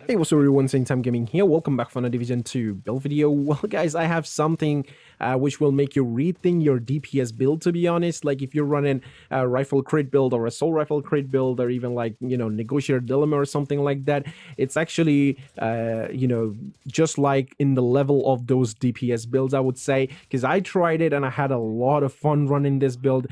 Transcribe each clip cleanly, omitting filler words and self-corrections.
Hey, what's up everyone, Same Time Gaming here. Welcome back for another Division 2 build video. Well guys, I have something which will make you rethink your DPS build, to be honest. Like if you're running a rifle crit build or a soul rifle crit build or even like, negotiator dilemma or something like that, it's actually, just like in the level of those DPS builds, I would say, because I tried it and I had a lot of fun running this build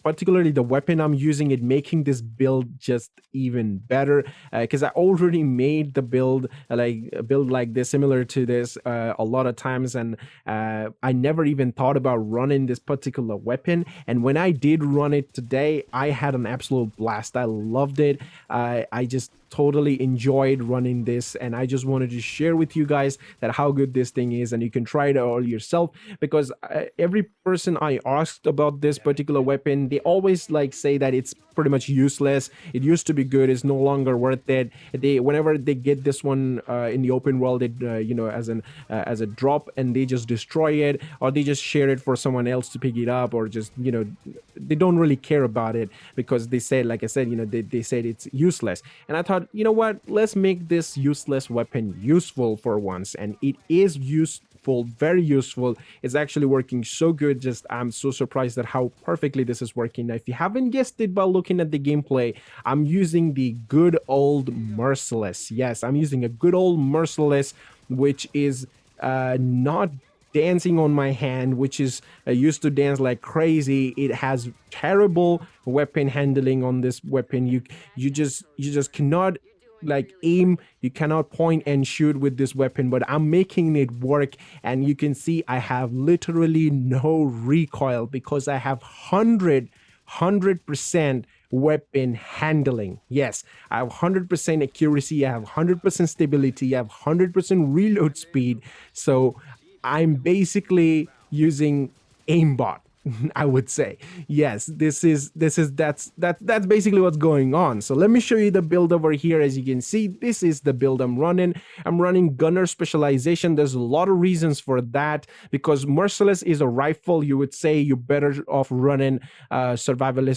particularly the weapon I'm using, it making this build just even better because I already made the build like this, similar to this a lot of times, and I never even thought about running this particular weapon. And when I did run it today, I had an absolute blast. I loved it. I just totally enjoyed running this, and I just wanted to share with you guys that how good this thing is, and you can try it all yourself, because every person I asked about this particular weapon, they always like say that it's pretty much useless. It used to be good, it's no longer worth it. Whenever they get this one in the open world, it as a drop, and they just destroy it, or they just share it for someone else to pick it up, or just they don't really care about it, because they said, like I said, they said it's useless. And I thought, you know what, let's make this useless weapon useful for once. And it is useful, very useful. It's actually working so good. Just I'm so surprised at how perfectly this is working. Now, if you haven't guessed it by looking at the gameplay, I'm using the good old Merciless. Yes, I'm using a good old Merciless, which is not dancing on my hand, which is used to dance like crazy. It has terrible weapon handling on this weapon. You just cannot like aim, you cannot point and shoot with this weapon, but I'm making it work. And you can see I have literally no recoil, because I have 100% weapon handling. Yes, I have 100% accuracy, I have 100% stability, I have 100% reload speed. So I'm basically using aimbot. I would say, yes, that's basically what's going on. So let me show you the build over here. As you can see, this is the build I'm running. I'm running gunner specialization. There's a lot of reasons for that, because Merciless is a rifle. You would say you're better off running sharpshooter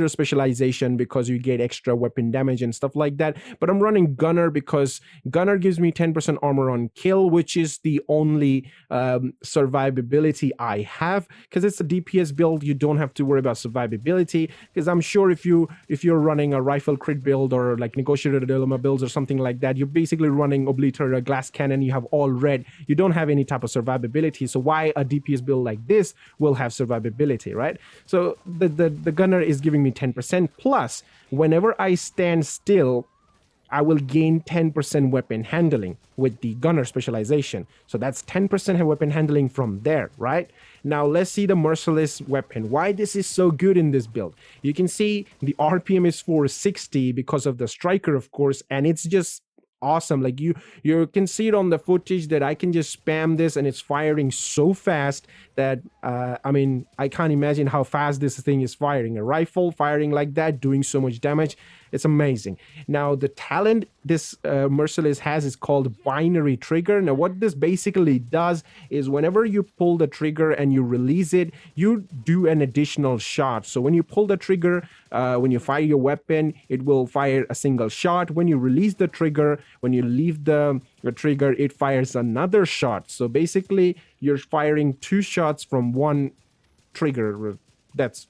specialization, because you get extra weapon damage and stuff like that. But I'm running gunner because gunner gives me 10% armor on kill, which is the only survivability I have. Because it's a DPS build, you don't have to worry about survivability. Because I'm sure if you're running a rifle crit build, or like negotiator dilemma builds or something like that, you're basically running obliterator, glass cannon, you have all red, you don't have any type of survivability. So why a DPS build like this will have survivability, right? So the gunner is giving me 10%, plus whenever I stand still, I will gain 10% weapon handling with the gunner specialization. So that's 10% weapon handling from there, right? Now let's see the Merciless weapon. Why this is so good in this build. You can see the RPM is 460 because of the striker, of course, and it's just awesome. Like you can see it on the footage that I can just spam this and it's firing so fast that I can't imagine how fast this thing is firing. A rifle firing like that, doing so much damage, it's amazing. Now the talent this Merciless has is called binary trigger. Now what this basically does is whenever you pull the trigger and you release it, you do an additional shot. So when you pull the trigger, when you fire your weapon, it will fire a single shot. When you release the trigger, when you leave the trigger, it fires another shot. So basically you're firing two shots from one trigger. That's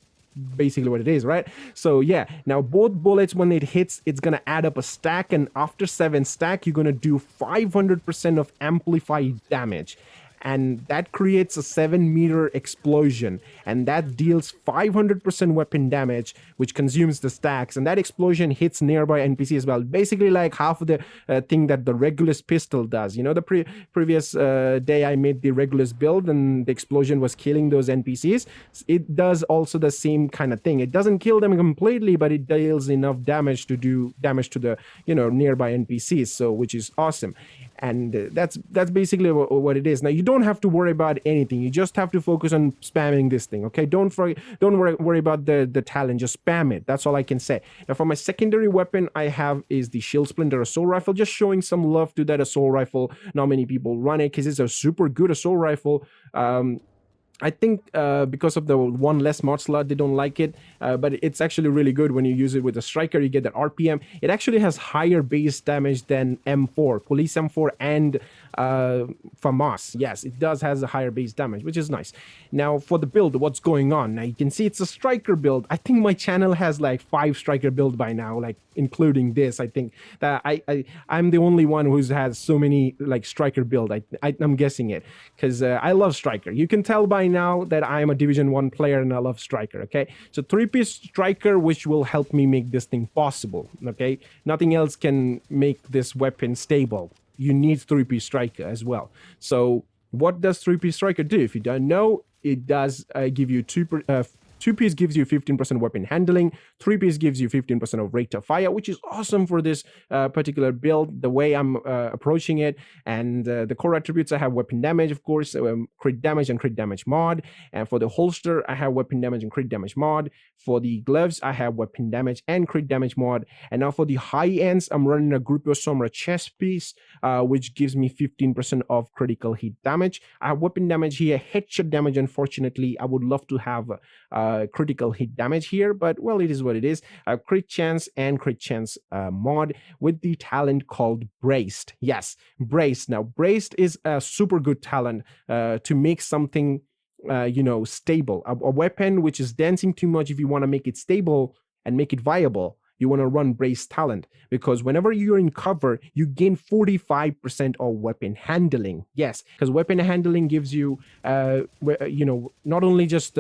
basically what it is, right? So yeah, now both bullets, when it hits, it's gonna add up a stack, and after 7 stack, you're gonna do 500% of amplified damage, and that creates a 7-meter explosion, and that deals 500% weapon damage, which consumes the stacks, and that explosion hits nearby NPC as well. Basically like half of the thing that the Regulus pistol does. The previous day I made the Regulus build, and the explosion was killing those NPCs. It does also the same kind of thing. It doesn't kill them completely, but it deals enough damage to do damage to the nearby NPCs, so which is awesome. And that's basically what it is. Now you don't have to worry about anything. You just have to focus on spamming this thing, okay? Don't worry about the talent. Just spam it. That's all I can say. Now for my secondary weapon I have is the Shield Splinter assault rifle. Just showing some love to that assault rifle. Not many people run it because it's a super good assault rifle. I think because of the one less mod slot, they don't like it. But it's actually really good when you use it with a striker. You get that RPM. It actually has higher base damage than M4, Police M4, and FAMAS. Yes, it does has a higher base damage, which is nice. Now for the build, what's going on? Now you can see it's a striker build. I think my channel has like 5 striker build by now, like including this. I think that I'm the only one who's has so many like striker build. I'm guessing it because I love striker. You can tell by now that I'm a Division 1 player and I love striker, okay? So 3-piece striker, which will help me make this thing possible, okay? Nothing else can make this weapon stable. You need 3-piece striker as well. So what does 3-piece striker do? If you don't know, it does give you 2-piece gives you 15% weapon handling. 3-piece gives you 15% of rate of fire, which is awesome for this particular build, the way I'm approaching it. And the core attributes, I have weapon damage, of course, crit damage and crit damage mod. And for the holster, I have weapon damage and crit damage mod. For the gloves, I have weapon damage and crit damage mod. And now for the high ends, I'm running a Grupo Sombra chest piece, which gives me 15% of critical hit damage. I have weapon damage here, headshot damage. Unfortunately, I would love to have critical hit damage here, but well, it is what it is. Crit chance and crit chance mod with the talent called Braced. Yes, Braced. Now, Braced is a super good talent to make something stable. A weapon which is dancing too much, if you want to make it stable and make it viable, you want to run Brace talent, because whenever you're in cover, you gain 45% of weapon handling. Yes, because weapon handling gives you, not only just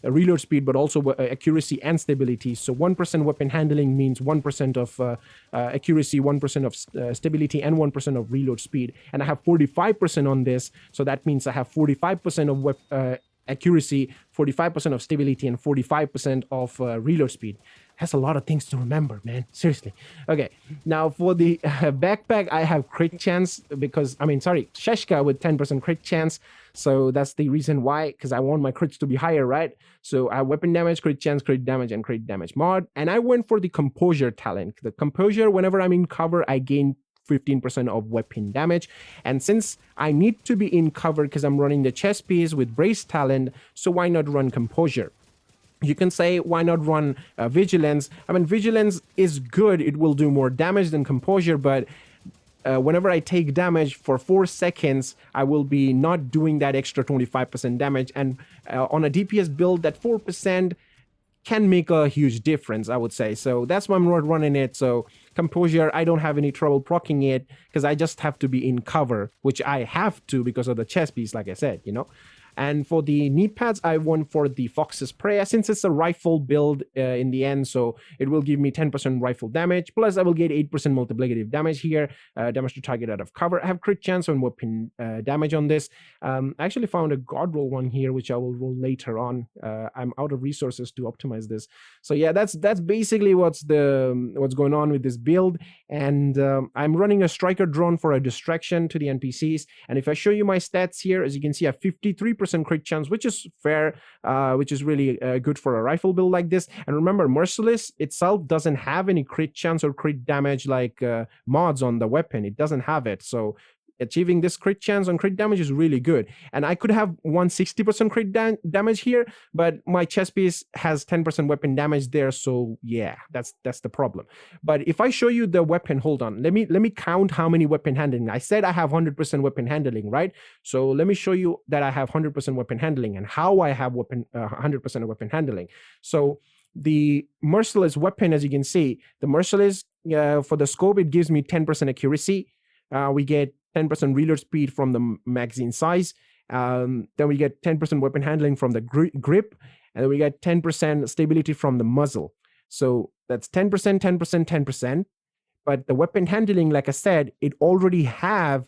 reload speed, but also accuracy and stability. So 1% weapon handling means 1% of accuracy, 1% of stability, and 1% of reload speed. And I have 45% on this, so that means I have 45% of accuracy, 45% of stability, and 45% of reload speed. Has a lot of things to remember, man. Seriously. Okay, now for the backpack, I have crit chance Sheshka with 10% crit chance. So that's the reason why, because I want my crits to be higher, right? So I have weapon damage, crit chance, crit damage, and crit damage mod. And I went for the composure talent. The composure, whenever I'm in cover, I gain 15% of weapon damage. And since I need to be in cover because I'm running the chest piece with Brace talent, so why not run composure? You can say, why not run vigilance? I mean, vigilance is good. It will do more damage than composure, but whenever I take damage for 4 seconds, I will be not doing that extra 25% damage. And on a DPS build, that 4% can make a huge difference, I would say. So that's why I'm not running it. So composure, I don't have any trouble proccing it because I just have to be in cover, which I have to because of the chest piece, like I said, And for the knee pads, I went for the Fox's Prey, since it's a rifle build in the end, so it will give me 10% rifle damage, plus I will get 8% multiplicative damage here, damage to target out of cover. I have crit chance on weapon damage on this. I actually found a god roll one here, which I will roll later on. I'm out of resources to optimize this. So yeah, that's basically what's going on with this build. And I'm running a striker drone for a distraction to the NPCs. And if I show you my stats here, as you can see, I have 53% crit chance, which is fair, which is really good for a rifle build like this. And remember, Merciless itself doesn't have any crit chance or crit damage like mods on the weapon. It doesn't have it. So achieving this crit chance on crit damage is really good. And I could have 160% crit damage here, but my chest piece has 10% weapon damage there. So yeah, that's the problem. But if I show you the weapon, hold on, let me count how many weapon handling. I said I have 100% weapon handling, right? So let me show you that I have 100% weapon handling and how I have 100% of weapon handling. So the Merciless weapon, as you can see, the Merciless for the scope, it gives me 10% accuracy. We get 10% reload speed from the magazine size. Then we get 10% weapon handling from the grip. And then we get 10% stability from the muzzle. So that's 10%, 10%, 10%. But the weapon handling, like I said, it already have,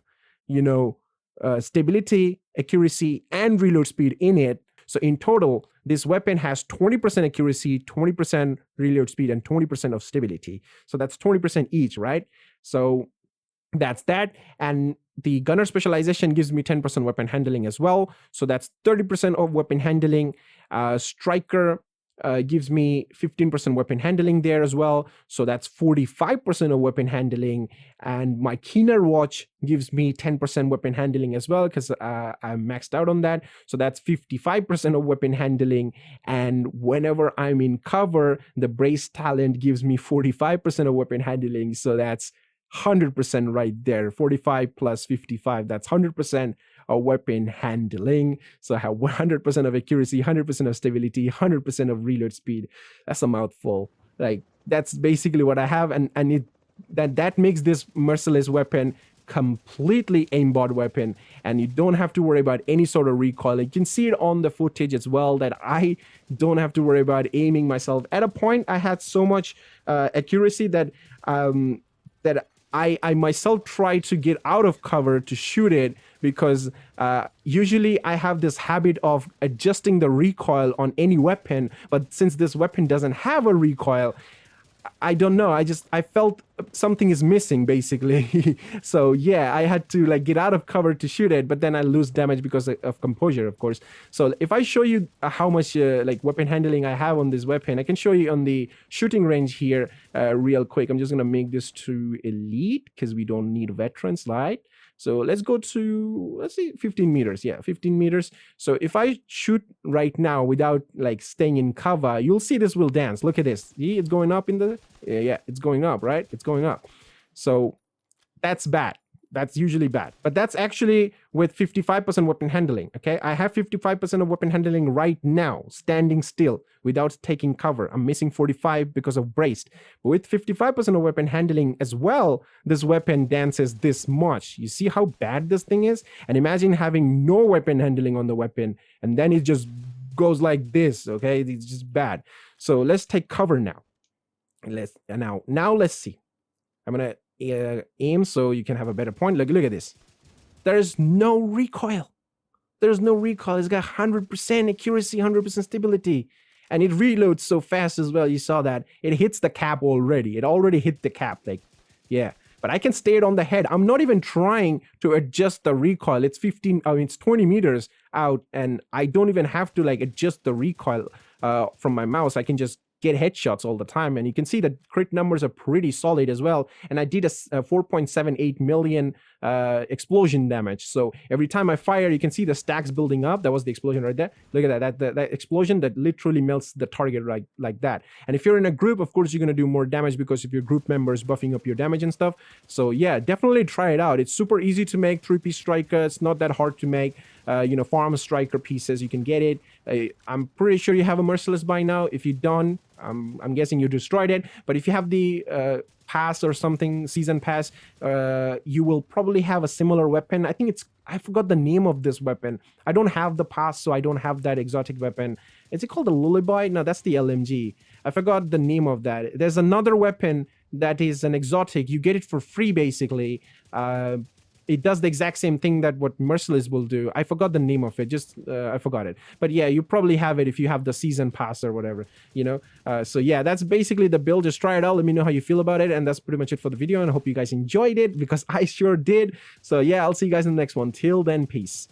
stability, accuracy, and reload speed in it. So in total, this weapon has 20% accuracy, 20% reload speed, and 20% of stability. So that's 20% each, right? So that's that. And the gunner specialization gives me 10% weapon handling as well. So that's 30% of weapon handling. Striker gives me 15% weapon handling there as well. So that's 45% of weapon handling. And my keener watch gives me 10% weapon handling as well, because I'm maxed out on that. So that's 55% of weapon handling. And whenever I'm in cover, the brace talent gives me 45% of weapon handling. So that's 100% right there. 45 plus 55, that's 100% of weapon handling. So I have 100% of accuracy, 100% of stability, 100% of reload speed. That's a mouthful. Like, that's basically what I have, and that makes this merciless weapon completely aimbot weapon, and you don't have to worry about any sort of recoil. You can see it on the footage as well that I don't have to worry about aiming myself. At a point, I had so much accuracy that I myself tried to get out of cover to shoot it, because usually I have this habit of adjusting the recoil on any weapon, but since this weapon doesn't have a recoil, I don't know, I felt something is missing basically. So yeah, I had to like get out of cover to shoot it, but then I lose damage because of composure, of course. So if I show you how much like weapon handling I have on this weapon, I can show you on the shooting range here real quick. I'm just gonna make this to elite because we don't need veterans, right? So let's go to, let's see, 15 meters. Yeah, 15 meters. So if I shoot right now without like staying in cover, you'll see this will dance. Look at this. See, it's going up in the, yeah, it's going up, right? It's going up. So that's bad. That's usually bad. But that's actually with 55% weapon handling, okay? I have 55% of weapon handling right now, standing still without taking cover. I'm missing 45 because of braced. But with 55% of weapon handling as well, this weapon dances this much. You see how bad this thing is? And imagine having no weapon handling on the weapon, and then it just goes like this, okay? It's just bad. So let's take cover now. Now let's see. I'm gonna aim so you can have a better point. Look at this. There's no recoil. There's no recoil. It's got 100% accuracy, 100% stability, and it reloads so fast as well. You saw that. It hits the cap already. It already hit the cap. Like, yeah. But I can stay it on the head. I'm not even trying to adjust the recoil. It's 20 meters out, and I don't even have to like adjust the recoil from my mouse. I can just get headshots all the time, and you can see the crit numbers are pretty solid as well. And I did a 4.78 million explosion damage. So every time I fire, you can see the stacks building up. That was the explosion right there. Look at that. That explosion that literally melts the target like that. And if you're in a group, of course, you're going to do more damage because of your group members buffing up your damage and stuff. So yeah, definitely try it out. It's super easy to make 3-piece striker. It's not that hard to make. Farm striker pieces, you can get it. I'm pretty sure you have a merciless by now. If you don't, I'm guessing you destroyed it. But if you have the pass or something, season pass, you will probably have a similar weapon. I forgot the name of this weapon. I don't have the pass, so I don't have that exotic weapon. Is it called the Lullaby? No, that's the LMG. I forgot the name of that. There's another weapon that is an exotic. You get it for free, basically. It does the exact same thing that what Merciless will do. I forgot the name of it. I forgot it. But yeah, you probably have it if you have the season pass or whatever, So yeah, that's basically the build. Just try it out. Let me know how you feel about it. And that's pretty much it for the video. And I hope you guys enjoyed it, because I sure did. So yeah, I'll see you guys in the next one. Till then, peace.